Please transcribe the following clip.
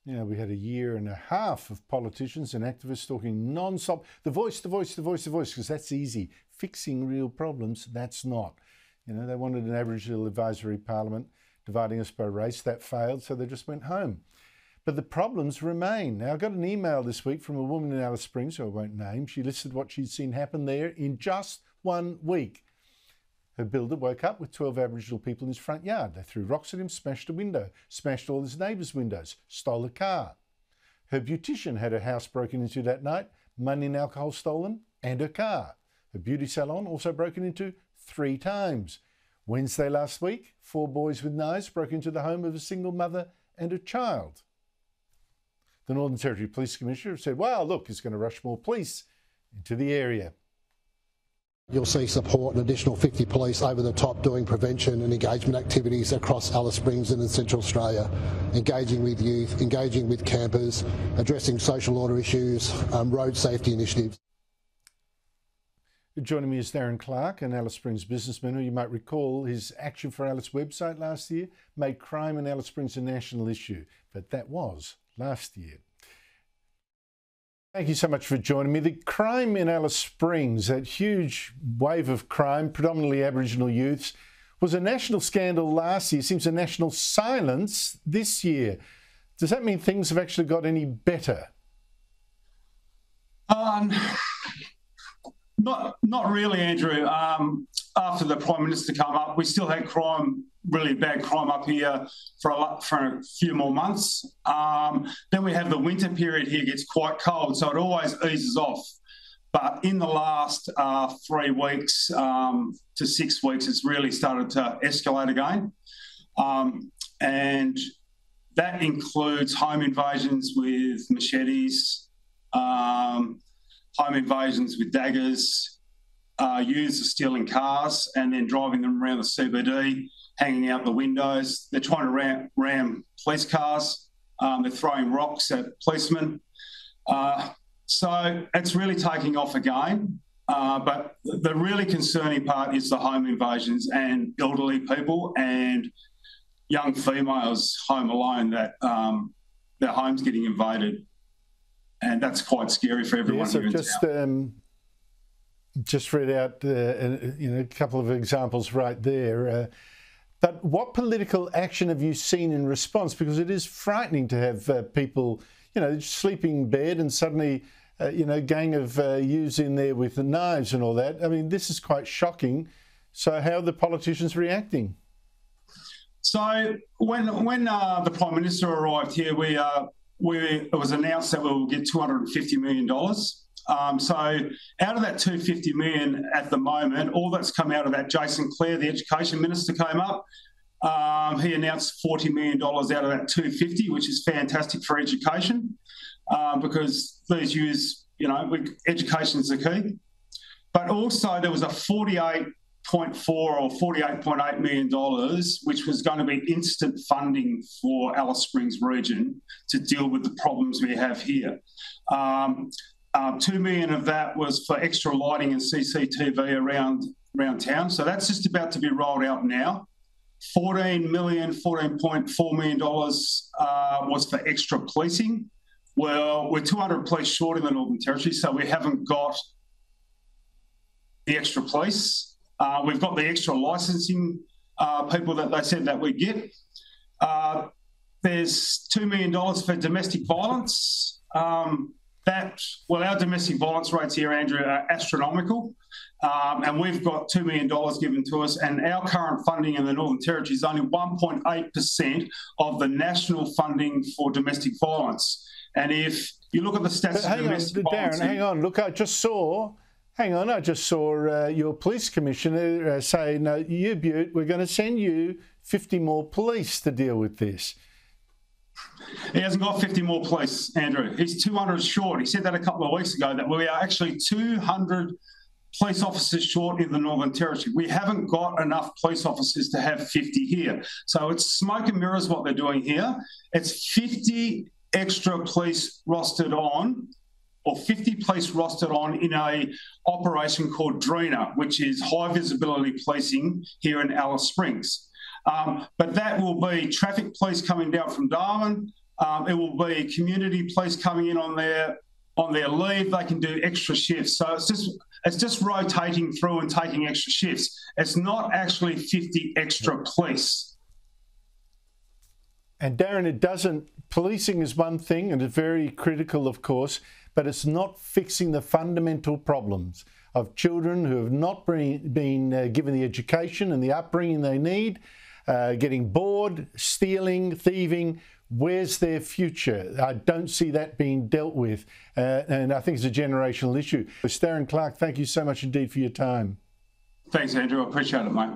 Yeah, we had a year and a half of politicians and activists talking non-stop. The voice, the voice, the voice, the voice, because that's easy. Fixing real problems, that's not. You know, they wanted an Aboriginal advisory parliament dividing us by race. That failed, so they just went home. But the problems remain. Now, I got an email this week from a woman in Alice Springs, who I won't name. She listed what she'd seen happen there in just 1 week. Her builder woke up with 12 Aboriginal people in his front yard. They threw rocks at him, smashed a window, smashed all his neighbours' windows, stole a car. Her beautician had her house broken into that night, money and alcohol stolen, and her car. Her beauty salon also broken into 3 times. Wednesday last week, 4 boys with knives broke into the home of a single mother and a child. The Northern Territory Police Commissioner said, well, look, it's going to rush more police into the area. You'll see support, an additional 50 police over the top doing prevention and engagement activities across Alice Springs and in Central Australia, engaging with youth, engaging with campers, addressing social order issues, road safety initiatives. Joining me is Darren Clarke, an Alice Springs businessman who you might recall his Action for Alice website last year made crime in Alice Springs a national issue, but that was last year. Thank you so much for joining me. The crime in Alice Springs, that huge wave of crime, predominantly Aboriginal youths, was a national scandal last year. Seems a national silence this year. Does that mean things have actually got any better? Not really, Andrew. After the Prime Minister came up, we still had crime, really bad crime up here for a few more months. Then we have the winter period here, gets quite cold, so it always eases off. But in the last 3 weeks to 6 weeks, it's really started to escalate again. And that includes home invasions with machetes, home invasions with daggers, youths are stealing cars and then driving them around the CBD, hanging out the windows. They're trying to ram police cars. They're throwing rocks at policemen. So it's really taking off again. But the really concerning part is the home invasions and elderly people and young females home alone that their home's getting invaded. And that's quite scary for everyone. Yes, I've just read out a couple of examples right there. But what political action have you seen in response? Because it is frightening to have people, sleeping in bed and suddenly, gang of youths in there with the knives and all that. I mean, this is quite shocking. So how are the politicians reacting? So when the Prime Minister arrived here, it was announced that we will get $250 million. So out of that $250 million at the moment, all that's come out of that, Jason Clare, the Education Minister, came up. He announced $40 million out of that $250, which is fantastic for education because these youths, education is the key. But also there was a $48.4 or $48.8 million, which was going to be instant funding for Alice Springs region to deal with the problems we have here. $2 million of that was for extra lighting and CCTV around town. So that's just about to be rolled out now. $14.4 million was for extra policing. Well, we're 200 police short in the Northern Territory, so we haven't got the extra police. We've got the extra licensing people that they said that we get. There's $2 million for domestic violence. Our domestic violence rates here, Andrew, are astronomical. And we've got $2 million given to us. And our current funding in the Northern Territory is only 1.8% of the national funding for domestic violence. And if you look at the stats of domestic violence... Darren, hang on. Look, I just saw your police commissioner say, no, you, Butte, we're going to send you 50 more police to deal with this. He hasn't got 50 more police, Andrew. He's 200 short. He said that a couple of weeks ago, that we are actually 200 police officers short in the Northern Territory. We haven't got enough police officers to have 50 here. So it's smoke and mirrors what they're doing here. It's 50 extra police rostered on, or 50 police rostered on in a operation called Drina, which is high visibility policing here in Alice Springs. But that will be traffic police coming down from Darwin, It will be community police coming in on their leave. They can do extra shifts. So it's just rotating through and taking extra shifts. It's not actually 50 extra police. And Darren, it doesn't, policing is one thing and it's very critical, of course, but it's not fixing the fundamental problems of children who have not been given the education and the upbringing they need, getting bored, stealing, thieving. Where's their future? I don't see that being dealt with, and I think it's a generational issue. Darren Clarke, thank you so much indeed for your time. Thanks, Andrew. I appreciate it, mate.